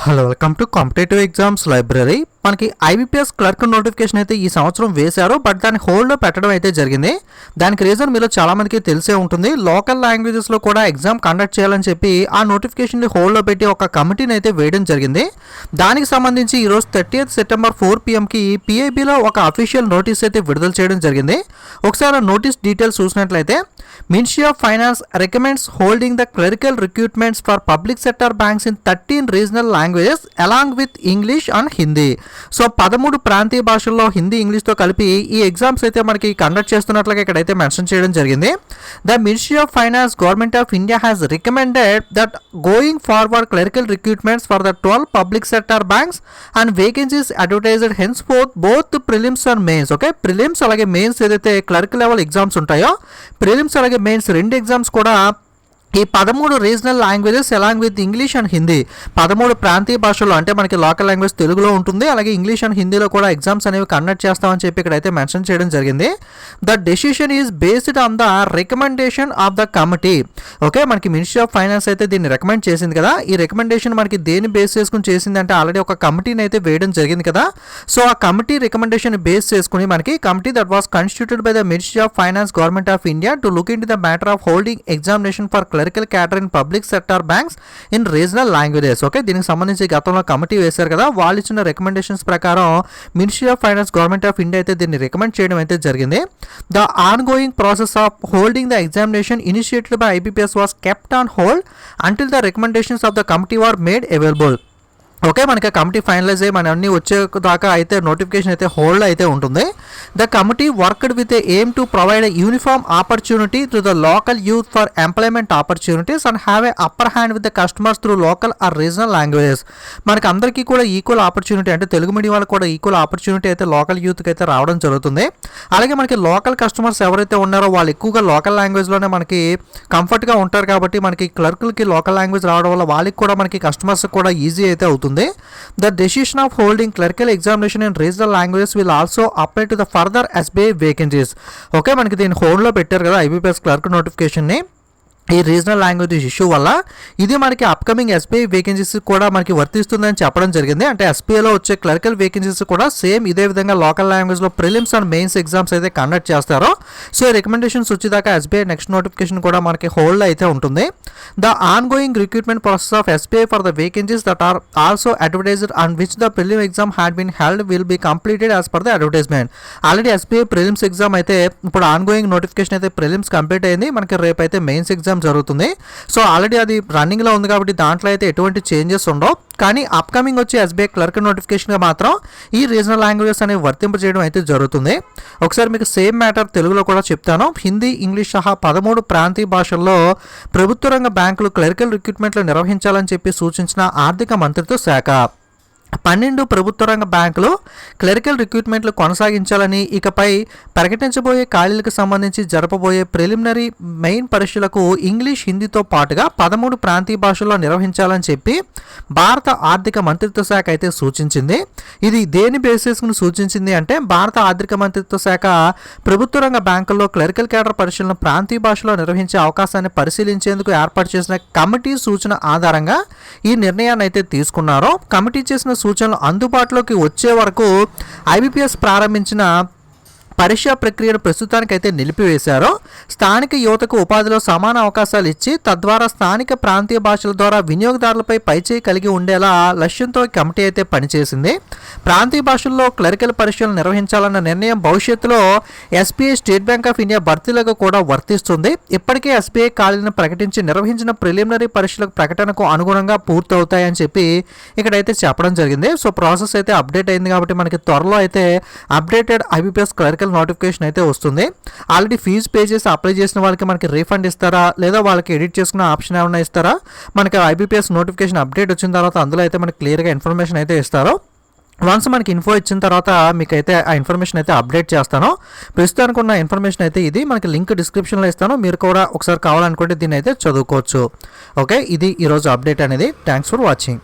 Hello, welcome to competitive exams library. మనకి IBPS clerk notification అయితే ఈ సంవత్సరం వేశారు, బట్ దాన్ని హోల్డ్లో పెట్టడం అయితే జరిగింది. దానికి రీజన్ మీలో చాలామందికి తెలిసే ఉంటుంది. లోకల్ లాంగ్వేజెస్లో కూడా ఎగ్జామ్ కండక్ట్ చేయాలని చెప్పి ఆ నోటిఫికేషన్ని హోల్డ్లో పెట్టి ఒక కమిటీని అయితే వేయడం జరిగింది. దానికి సంబంధించి ఈరోజు 30th సెప్టెంబర్ 4 PM పిఐబిలో ఒక అఫీషియల్ నోటీస్ అయితే విడుదల చేయడం జరిగింది. ఒకసారి నోటీస్ డీటెయిల్స్ చూసినట్లయితే, ministry of finance recommends holding the clerical recruitments for public sector banks in 13 regional languages along with English and Hindi. So 13 ప్రాంతీయ భాషల్లో హిందీ, ఇంగ్లీష్తో కలిపి ఈ ఎగ్జామ్స్ అయితే మనకి కండక్ట్ చేస్తున్నట్లుగా ఇక్కడైతే మెన్షన్ చేయడం జరిగింది. The ministry of finance government of India has recommended that going forward clerical recruitments for the 12 public sector banks and vacancies advertised hence both prelims and mains. Okay, prelims అలాగే mains ఏదైతే clerk level exams ఉంటాయో, prelims అలాగే mains రెండు exams కూడా ఈ 13 regional languages along with English and Hindi, 13 ప్రాంతీయ భాషల్లో, అంటే మనకి లోకల్ లాంగ్వేజ్ తెలుగులో ఉంటుంది, అలాగే ఇంగ్లీష్ అండ్ హిందీలో కూడా ఎగ్జామ్స్ అనేవి కండక్ట్ చేస్తామని చెప్పి ఇక్కడైతే మెన్షన్ చేయడం జరిగింది. The decision is based on the recommendation of the committee. Okay, మనకి మినిస్ట్రీ ఆఫ్ ఫైనాన్స్ అయితే దీన్ని రికమెండ్ చేసింది కదా. ఈ రికమెండేషన్ మనకి దేని బేస్ చేసుకుని చేసింది అంటే, ఆల్రెడీ ఒక కమిటీని అయితే వేయడం జరిగింది కదా. సో ఆ కమిటీ రికమెండేషన్ బేస్ చేసుకుని మనకి committee that was constituted by the ministry of finance government of India to look in to the matter of holding examination for clerical cadre in public sector banks in regional languages. Okay, దీనికి సంబంధించి గతంలో committee వేశారు కదా, వాళ్ళు ఇచ్చిన recommendations ప్రకారం ministry of finance government of India అయితే దీన్ని రికమెండ్ చేయడం అయితే జరిగింది. The ongoing process of holding the examination initiated by IBPS was kept on hold until the recommendations of the committee are made available. Okay, మనకి committee finalize అయ్యి మన అన్ని వచ్చే దాకా అయితే నోటిఫికేషన్ అయితే హోల్డ్ అయితే ఉంటుంది. The committee worked with aim to provide uniform opportunity to the local youth for employment opportunities and have a upper hand with the customers through local are regional languages. మనకి అందరికీ కూడా equal opportunity, అంటే Telugu medium వాళ్ళకి కూడా equal opportunity అయితే local యూత్కి అయితే రావడం జరుగుతుంది. అలాగే మనకి లోకల్ కస్టమర్స్ ఎవరైతే ఉన్నారో వాళ్ళు ఎక్కువగా లోకల్ లాంగ్వేజ్లోనే మనకి కంఫర్ట్గా ఉంటారు కాబట్టి మనకి క్లర్కులకి లోకల్ లాంగ్వేజ్ రావడం వల్ల వాళ్ళకి కూడా మనకి కస్టమర్స్ కూడా ఈజీ అయితే అవుతుంది. The decision of holding clerical examination in regional languages will also apply to the further SBI vacancies. Okay, మనకి దీన్ని హోల్డ్లో పెట్టారు కదా ఐబీపీఎస్ క్లర్క్ నోటిఫికేషన్ని. ఈ రీజనల్ లాంగ్వేజ్ ఇష్యూ వల్ల ఇది మనకి అప్కమింగ్ ఎస్బీఐ వేకెన్సీస్ కూడా మనకి వర్తిస్తుందని చెప్పడం జరిగింది. అంటే ఎస్బీఐలో వచ్చే క్లరికల్ వేకెన్సీస్ కూడా సేమ్ ఇదే విధంగా లోకల్ లాంగ్వేజ్లో ప్రిలిమ్స్ అండ్ మెయిన్స్ ఎగ్జామ్స్ అయితే కండక్ట్ చేస్తారో. సో ఈ రికమెండేషన్స్ వచ్చేదాకా ఎస్బీఐ నెక్స్ట్ నోటిఫికేషన్ కూడా మనకి హోల్డ్ అయితే ఉంటుంది. The ongoing recruitment process of SBI for the vacancies that are also advertised and which the prelim exam had been held will be completed as per the advertisement. Already SBI prelims exam అయితే ఇప్పుడు ongoing notification అయితే prelims complete అయింది, మనకి రేపు అయితే mains exam జరుగుతుంది. So already అది రన్నింగ్లో ఉంది కాబట్టి దాంట్లో అయితే ఎటువంటి చేంజెస్ ఉండవు. కానీ అప్కమింగ్ వచ్చే ఎస్బీఐ క్లర్క్ నోటిఫికేషన్గా మాత్రం ఈ రీజనల్ లాంగ్వేజెస్ అనేవి వర్తింపజేయడం అయితే జరుగుతుంది. ఒకసారి మీకు సేమ్ మ్యాటర్ తెలుగులో కూడా చెప్తాను. హిందీ, ఇంగ్లీష్ సహా 13 ప్రాంతీయ భాషల్లో ప్రభుత్వ రంగ బ్యాంకులు క్లరికల్ రిక్రూట్మెంట్లు నిర్వహించాలని చెప్పి సూచించిన ఆర్థిక మంత్రిత్వ శాఖ 12 ప్రభుత్వ రంగ బ్యాంకులు క్లరికల్ రిక్రూట్మెంట్లు కొనసాగించాలని, ఇకపై ప్రకటించబోయే ఖాళీలకు సంబంధించి జరపబోయే ప్రిలిమినరీ మెయిన్ పరీక్షలకు ఇంగ్లీష్, హిందీతో పాటుగా 13 ప్రాంతీయ భాషల్లో నిర్వహించాలని చెప్పి భారత ఆర్థిక మంత్రిత్వ శాఖ అయితే సూచించింది. ఇది దేని బేసిస్ను సూచించింది అంటే, భారత ఆర్థిక మంత్రిత్వ శాఖ ప్రభుత్వ రంగ బ్యాంకుల్లో క్లరికల్ క్యాడర్ పరీక్షలను ప్రాంతీయ భాషలో నిర్వహించే అవకాశాన్ని పరిశీలించేందుకు ఏర్పాటు చేసిన కమిటీ సూచన ఆధారంగా ఈ నిర్ణయాన్ని అయితే తీసుకున్నారు. కమిటీ చేసిన సూచనలు అందుబాటులోకి వచ్చే వరకు ఐబీపీఎస్ ప్రారంభించిన పరీక్షా ప్రక్రియను ప్రస్తుతానికైతే నిలిపివేశారు. స్థానిక యువతకు ఉపాధిలో సమాన అవకాశాలు ఇచ్చి తద్వారా స్థానిక ప్రాంతీయ భాషల ద్వారా వినియోగదారులపై పైచేయి కలిగి ఉండేలా లక్ష్యంతో కమిటీ అయితే పనిచేసింది. ప్రాంతీయ భాషల్లో క్లరికల్ పరీక్షలు నిర్వహించాలన్న నిర్ణయం భవిష్యత్తులో SBI, State Bank of India భర్తీలకు కూడా వర్తిస్తుంది. ఇప్పటికే ఎస్బీఐ ఖాళీలను ప్రకటించి నిర్వహించిన ప్రిలిమినరీ పరీక్షలకు ప్రకటనకు అనుగుణంగా పూర్తవుతాయని చెప్పి ఇక్కడైతే చెప్పడం జరిగింది. సో ప్రాసెస్ అయితే అప్డేట్ అయింది కాబట్టి మనకి త్వరలో అయితే అప్డేటెడ్ ఐబీపీఎస్ క్లరికల్ నోటిఫికేషన్ అయితే వస్తుంది. ఆల్రెడీ ఫీజు పే చేసి అప్లై చేసిన వాళ్ళకి మనకి రీఫండ్ ఇస్తారా, లేదా వాళ్ళకి ఎడిట్ చేసుకునే ఆప్షన్ ఏమైనా ఇస్తారా? మనకి ఐబీపీఎస్ నోటిఫికేషన్ అప్డేట్ వచ్చిన తర్వాత అందులో అయితే మనకి క్లియర్గా ఇన్ఫర్మేషన్ అయితే ఇస్తారు. వన్స్ మనకి ఇన్ఫో ఇచ్చిన తర్వాత మీకైతే ఆ ఇన్ఫర్మేషన్ అయితే అప్డేట్ చేస్తాను. ప్రస్తుతానికి ఉన్న ఇన్ఫర్మేషన్ అయితే ఇది. మనకి లింక్ డిస్క్రిప్షన్లో ఇస్తాను, మీరు కూడా ఒకసారి కావాలనుకుంటే దీన్ని అయితే చదువుకోవచ్చు. ఓకే, ఇది ఈరోజు అప్డేట్ అనేది. Thanks for watching.